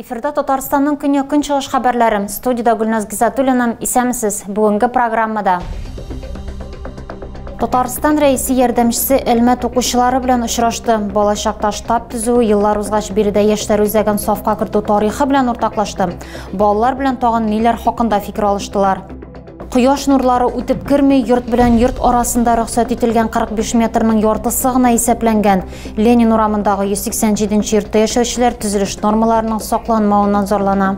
Эфирда Татарстанның күн чыгыш хәбәрләрем. Студияда Гүлназ Гизатуллина, исәмсез. Бүгенге программада Татарстан рәисе ярдәмчесе Әлмәт укучылары белән очрашты. Балачакта штаб төзү, еллар узгач биредә яшьләр үзәген сафка кертү тарихы белән уртаклашты. Балалар белән тагын ниләр хакында фикер алыштылар. Кояш нурлары үтеп керми, йорт белән йорт арасында рөхсәт ителгән 45 метрның яртысы гына исәпләнгән. Ленин урамындагы 187-нче йортта яшәүчеләр төзелеш нормаларының сакланмавыннан зарлана.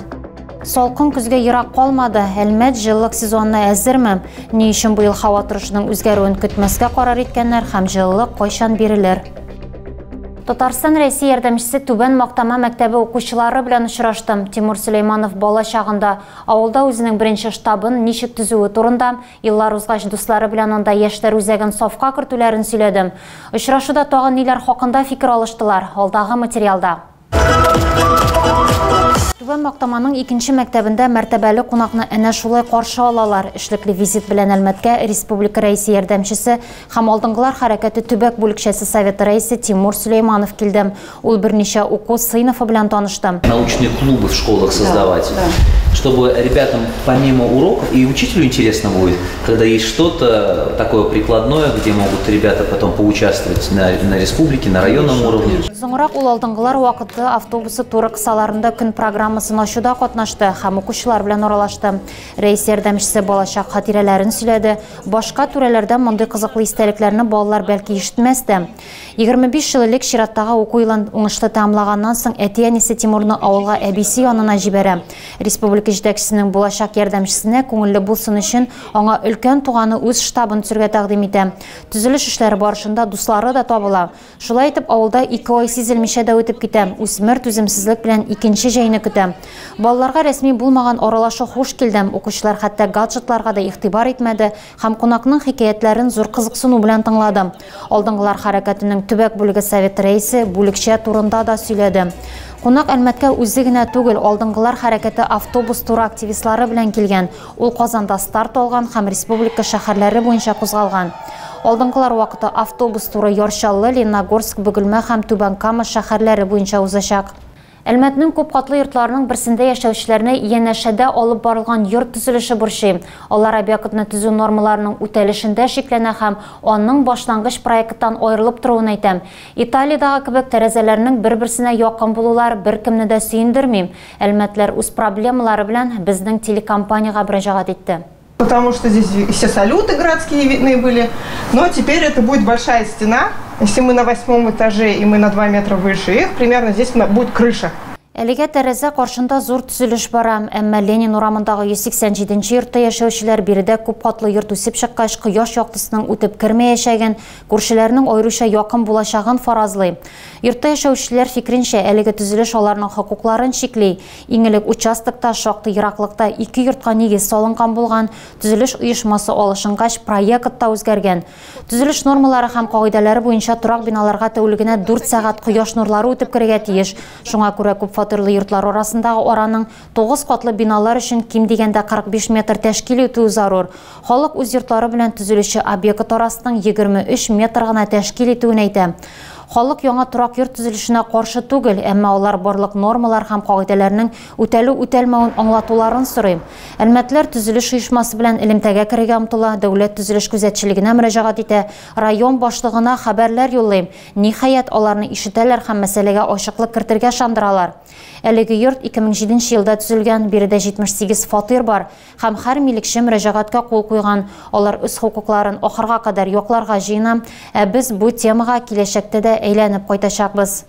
Салкын көзгә ерак калмады. Әлмәт җылылык сезонына әзерме? Ни өчен быел һава торышының үзгәрүен көтмәскә карар иткәннәр һәм җылылык кайчан бирелер? Татарстан рәисе ярдәмчесе Түбән Мактама мәктәбе укучылары белән очрашты. Тимур Сөләйманов бала чагында авылда үзенең беренче штабын ничек төзүе турында, еллар узгач дуслары белән анда яшьләр үзәген сафка кертүләрен сөйләде. Очрашуда тагын ниләр хакында фикер алыштылар? Алдагы материалда. Түбән Мактаманың 2нче мәктәбендә мәртәбәле кунакны әнә шулай каршы алалар. Эшлекле визит белән Әлмәткә республика рәисе ярдәмчесе һәм алдынгылар хәрәкәте төбәк бүлекчәсе советы рәисе Тимур Сөләйманов килде. Ул берничә уку сыйныфы белән танышты. Научные клубы в школах создавать, чтобы ребятам помимо уроков и учителю интересно будет, когда есть что-то такое прикладное, где могут ребята потом поучаствовать на республике, на районном уровне. Соңрак ул алдынгылар вакыты автобусы туры кысаларында көн программасын ачуда катнашты һәм укучылар белән аралашты. Рәис ярдәмчесе балачак хатирәләрен сөйләде. Башка түрәләрдә мондый кызыклы истәлекләрне балалар бәлки ишетмәс дә. 25 ел элек чираттагы уку елын уңышлы тәмамлаганнан соң әти-әнисе Тимурны авылга әбисе янына җибәрә. Республика җитәкчесенең булачак ярдәмчесенә күңелле булсын өчен аңа өлкән туганы үз штабын төзергә тәкъдим итә. Төзелеш эшләре барышында дуслары да табыла. Шулай итеп авылда 2 ай сизелмичә дә үтеп китә. Үсмер түземсезлек белән икенче җәйне көтә. Балаларга рәсми булмаган аралашу хуш килде. Укучылар хәтта гаджетларга да игътибар итмәде һәм кунакның хикәятләрен зур кызыксыну белән тыңлады. Алдынгылар хәрәкәтенең төбәк бүлеге совет рәисе бүлекчә турында да сөйләде. Кунак Әлмәткә үзе генә түгел, алдынгылар хәрәкәте автобус туры активистлары белән килгән. Ул Казанда старт алган һәм республика шәһәрләре буенча кузгалган. Алдынгылар вакыты автобус туры Ярчаллы, Лениногорск, Бөгелмә һәм Түбән Кама шәһәрләре буенча узачак. Әлмәтнең күп катлы йортларының берсендә яшәүчеләрне янәшәдә алып барылган йорт төзелеше борчый. Алар объектны төзү нормаларының үтәлешендә шикләнә һәм аның башлангыч проекттан аерылып торуын әйтәм. Италиядагы кебек тәрәзәләрнең бер-берсенә якын булулар беркемне дә сөендерми. Әлмәтләр үз проблемалары белән безнең телекомпанияга мөрәҗәгать итте. Потому что здесь все салюты городские видны были, но теперь это будет большая стена. Если мы на 8-м этаже и мы на 2 метра выше их, примерно здесь будет крыша. Әлегә тәрәзә каршында зур төзелеш бара, әмма Ленин урамындагы 187-нче йортта яшәүчеләр биредә күп катлы йорт үсеп чыккач, кояш яктысының үтеп кермәячәген, күршеләрнең аеруча якын булачагын фаразлый. Йортта яшәүчеләр фикренчә, әлеге төзелеш аларның хокукларын чикли. Иң элек участокта шактый ераклыкта 2 йортка нигез салынган булган, төзелеш оешмасы алышынгач проектта үзгәргән. Төзелеш нормалары һәм кагыйдәләре буенча торак биналарга тәүлегенә 4 сәгать кояш нурлары үтеп керергә тиеш. Шуңа күрә күп фатирлы йортлар арасындагы араның 9 катлы биналар өчен ким дигәндә 45 метр тәшкил итү зарур. Халык үз йортлары белән төзелүче объект арасының 23 метр гына тәшкил итүен әйтә. Халык яңа турак йорт төзелешенә каршы түгел, әмма алар барлык нормалар һәм кагыйдәләрнең үтәлү-үтәлмәвен аңлатуларын сорый. Әлмәтләр төзелеш оешмасы белән элемтәгә керергә омтыла, дәүләт төзелеш күзәтчелегенә мөрәҗәгать итә, район башлыгына хәбәрләр юллый. Ниһаять аларны ишетәләр һәм мәсьәләгә ачыклык кертергә шандыралар. Әлеге йорт 2007 елда төзелгән, биредә 78 фатир бар һәм һәр милекче мөрәҗәгатькә кул куйган. Алар үз хукукларын ахырга кадәр якларга җыена, без бу темага киләчәктә дә әйләнеп кайтачакбыз.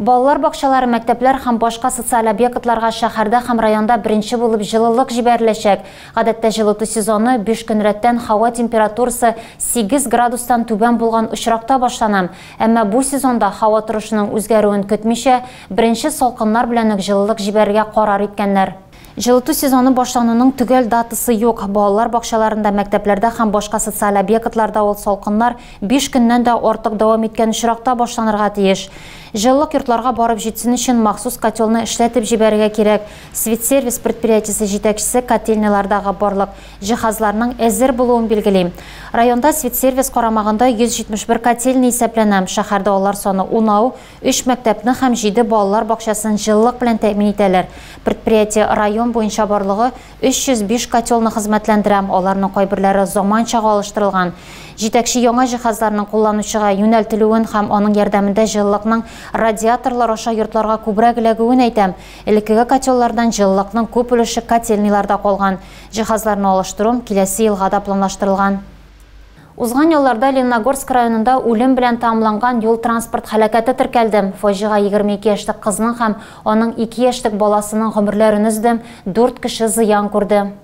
Балалар бакчалары, мәктәпләр һәм башка социаль объектларга шәһәрдә һәм районда беренче булып җылылык җибәреләчәк. Гадәттә җылыту сезоны 5 көн рәттән һава температурасы 8 градустан түбән булган очракта башлана. Әмма бу сезонда һава торышының үзгәрүен көтмичә, беренче салкыннар белән үк җылылык җибәрергә карар иткәннәр. Җылыту сезоны башлануның төгәл датасы юк. Балалар бакчаларында, мәктәпләрдә һәм башка социаль объектларда ул салкыннар 5 көннән дә артык дәвам иткән очракта башланырга тиеш. Жыллык йортларга барып жетсен өчен махсус котелны эшләтеп җибәрергә кирәк. Светсервис предприятиесе җитәкчесе котельнялардагы барлык җиһазларның әзер булуын билгели. Районда светсервис карамагында 171 котельня исәпләнә. Шәһәрдә алар саны 10, 3 мәктәпне һәм 7 балалар бакчасын җыллык белән тәэмин итәләр. Предприятие район буенча барлыгы 305 котелны хезмәтләндерә. Аларның кайберләре заманчага алыштырылган. Җитәкче яңа җиһазларның кулланучыга юнәлтелүен һәм аның ярдәмендә җыллыкның радиаторлар аша йортларга күбрәк эләгүен әйтәм. Элеккеге котеллардан җыллыкның күп өлеше котельняларда калган. Җиһазларны алыштыру киләсе елга да планлаштырылган. Узган елларда Лениногорск районында үлем белән тамамланган юл транспорт һәлакәте теркәлде. Фаҗига 22 яшьлек кызның һәм аның 2 яшьлек баласының гомерләрен өзде, 4 кеше зыян күрде.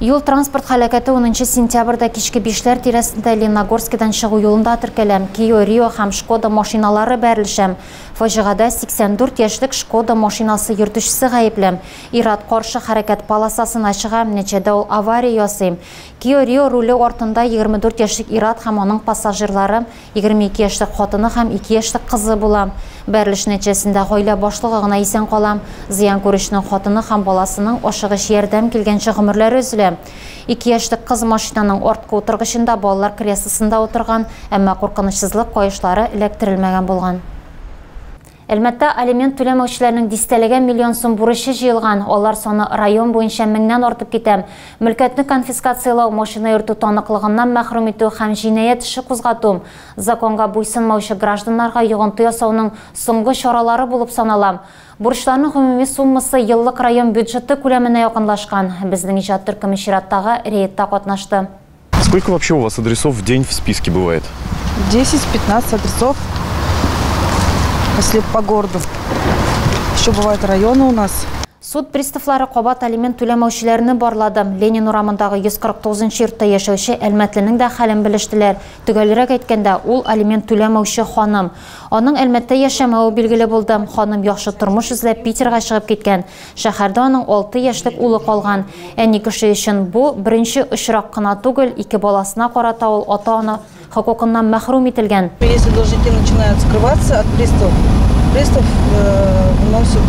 Юл транспорт һәлакәте 10 сентябрьдә кичке 5ләр тирәсендә Лениногорскидан чыгу юлында теркәлә. Kia Rio һәм Skoda машиналары бәрелешә. Фаҗигада 84 яшьлек Skoda машинасы йөртүчесе гаепле. Ират каршы хәрәкәт полосасын ачыга, нәтиҗәдә ул авария ясый. Kia Rio руле артында 24 яшьлек Ират һәм аның пассажирлары, 22 яшьлек хатыны һәм 2 яшьлек кызы була. Бәрелеш нәтиҗәсендә гаилә башлыгы гына исән кала. Зыян күрүченең хатыны һәм баласының ашыгыч ярдәм килгәнче гомерләре өзелә. 2 яшьлек кыз машинаның арткы утыргычында, балалар креслосында утырган, әмма куркынычсызлык кайышлары эләктерелмәгән булган. Әлмәттә алимент түләмәүчеләрнең дистәләгән миллион сум бурычы җыелган. Алар саны район буенча 1000-нән артып китә. Мөлкәтне конфискациялау, машина йөртү таныклыгыннан мәхрүм итү һәм җинаять эше кузгату законга буйсынмаучы гражданнарга йогынты ясауның соңгы чаралары булып санала. Бурычларның гомуми суммасы еллык район бюджеты күләменә якынлашкан. Безнең иҗат төркеме чираттагы рейдта катнашты. Сколько вообще у вас адресов в день в списке бывает? 10-15 адресов. Если по городу. Еще бывают районы у нас. Суд приставлары кабат алимент түләмәүчеләрне барлады. Ленин урамындагы 149 йортта яшәүче Әлмәтленең дә хәлен белештеләр. Төгәлрәк әйткәндә, ул алимент түләмәүче ханым. Аның Әлмәттә яшәмәүе билгеле булды. Ханым яхшы тормыш эзләп Питерга чыгып киткән. Шәһәрдә аның 6 яшьлек улы калган. Әни кеше өчен бу беренче очрак кына түгел, 2 баласына карата ул ата-ана хокукыннан мәхрүм ителгән. Если должники начинают скрываться от приставов, пристав выносит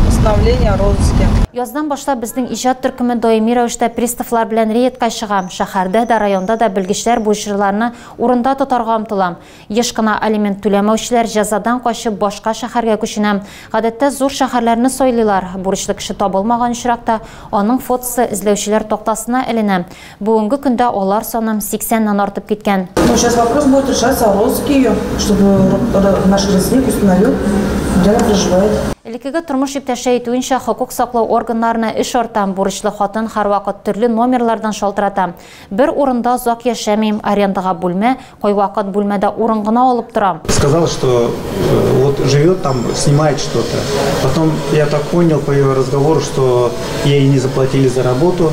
постановление о розыске. Яздан башлап безнең иҗат төркеме даими рәвештә приставлар белән рейдка чыга. Шәһәрдә дә, районда да белгечләр бу эшләрне урында тотарга омтыла. Еш кына алимент түләмәүчеләр җәзадан качып башка шәһәргә күченә. Гадәттә зур шәһәрләрне сойлыйлар. Бурычлы кеше табылмаган очракта аның фотосы эзләүчеләр токтасына эленә. Бүгенге көндә алар саны 80-нан артып киткән. Ну, сейчас вопрос будет решаться о розыске ее, чтобы наш родственник установил, где она проживает. Элеккеге тормыш иптәше әйтүенчә, хокук саклау органнарына эш артам, бурычлы хатын һәрвакыт төрле номерлардан шалтырата. Бер урында озак яшәмим, арендага бүлмә, кайвакыт бүлмәдә урын гына алып торам. Сказала, что вот живет там, снимает что-то. Потом я так понял по ее разговору, что ей не заплатили за работу,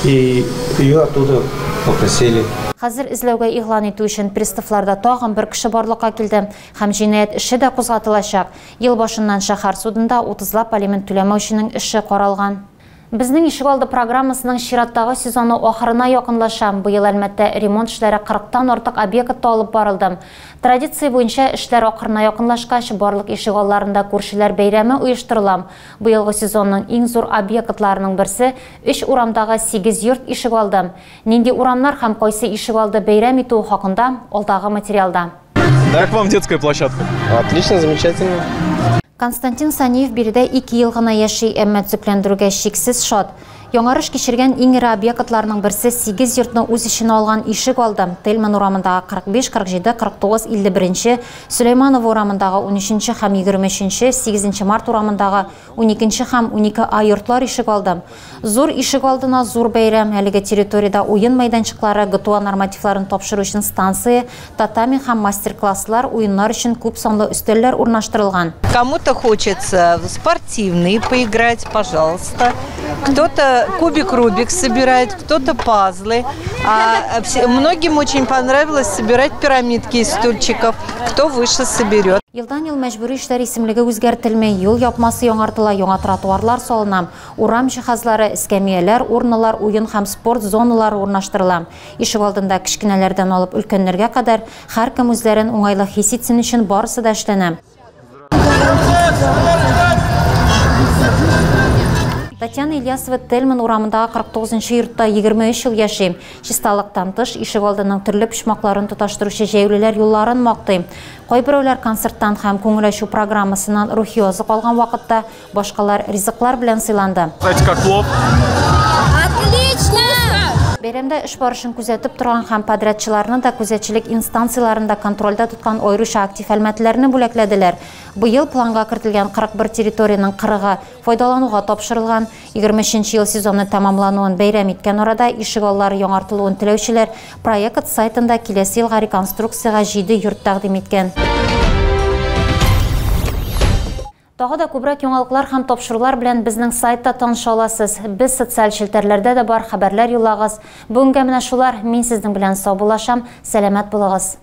и ее оттуда попросили. Хәзер эзләүгә игълан итү өчен приставларда тагын бер кеше барлыкка килде һәм җинаять эше дә кузгатылачак. Ел башыннан шәһәр судында 30лап алимент түләмәүченең эше каралган. Безнең Ишегалды программасының чираттагы сезоны ахырына якынлаша. Быел Әлмәттә ремонт эшләре 40тан артык объектта алып барылды. Традиция буенча эшләр ахырына якынлашкач, барлык Ишегалларында күршеләр бәйрәме оештырыла. Быелгы сезонның иң зур объектларының берсе 3 урамдагы 8 йорт Ишегалды. Нинди урамнар һәм кайсы Ишегалды бәйрәм итү хакында алдагы материалда. Как вам детская площадка? Отлично, замечательно. Константин Саниев биредә 2 ел гына яши, әмма төзекләндерүгә шиксез шат. Яңарыш кичергән иң ире объектларның берсе 8 йортны үз иченә алган Ишегалды. Тельман урамындагы 45, 47, 49, 51, Сөләйманов урамындагы 13 һәм 23, 8 март урамындагы 12 һәм 12А йортлар Ишегалды. Зур Ишегалдына зур бәйрәм. Әлеге территорияда уен мәйданчыклары, ГТО нормативларын тапшыру өчен станция, татами һәм мастер-класслар, уеннар өчен күп санлы өстәлләр урнаштырылган. Кому-то хочется в спортивный поиграть, пожалуйста. Кто-то кубик Рубик собирает, кто-то пазлы. Многим очень понравилось собирать пирамидки из стульчиков. Кто выше соберет. Елдан ел мәҗбүри эшләр исемлеге үзгәртелмәй, юл япмасы яңартыла, яңа тротуарлар салына, урам җиһазлары, эскәмияләр, урыннар, уен һәм спорт зоналары урнаштырыла. Ишегалдында кичкенәләрдән алып өлкәннәргә кадәр һәркем үзләрен уңайлы хис итсен өчен барысы да эшләнә. Татьяна Ильясова Тельман урамындағы 49-ші йортта 23 жыл яшайм. Чисталықтан тыш, ишек алдының түрлі пішмақларын тұташтырушы жәйлілер юлларын мақтайм. Қойбіреулер концерттан һәм көңіл ашу программасынан рухи озық алған вақытта башқалар ризықлар белән сыйланды. Бәйрәмдә эш барышын күзәтеп торган һәм подрядчыларны да күзәтчелек инстанцияларында контрольдә тоткан аеруча актив әлмәтләрне бүләкләделәр. Быел планга кертелгән 41 территорияның 40-ы файдалануга тапшырылган. 23-нче ел сезоны тәмамлануын бәйрәм иткән арада ишегаллары яңартылуын теләүчеләр проект сайтында киләсе елга реконструкцияга 7 йорт тәкъдим иткән. Тағы да күбрәк яңалыклар һәм тапшырулар белән безнең сайтта таныша аласыз. Без социаль челтәрләрдә дә бар, хәбәрләр юллагыз. Бүгенгә менә шулар. Мин сезнең белән сау булашам. Сәламәт булыгыз.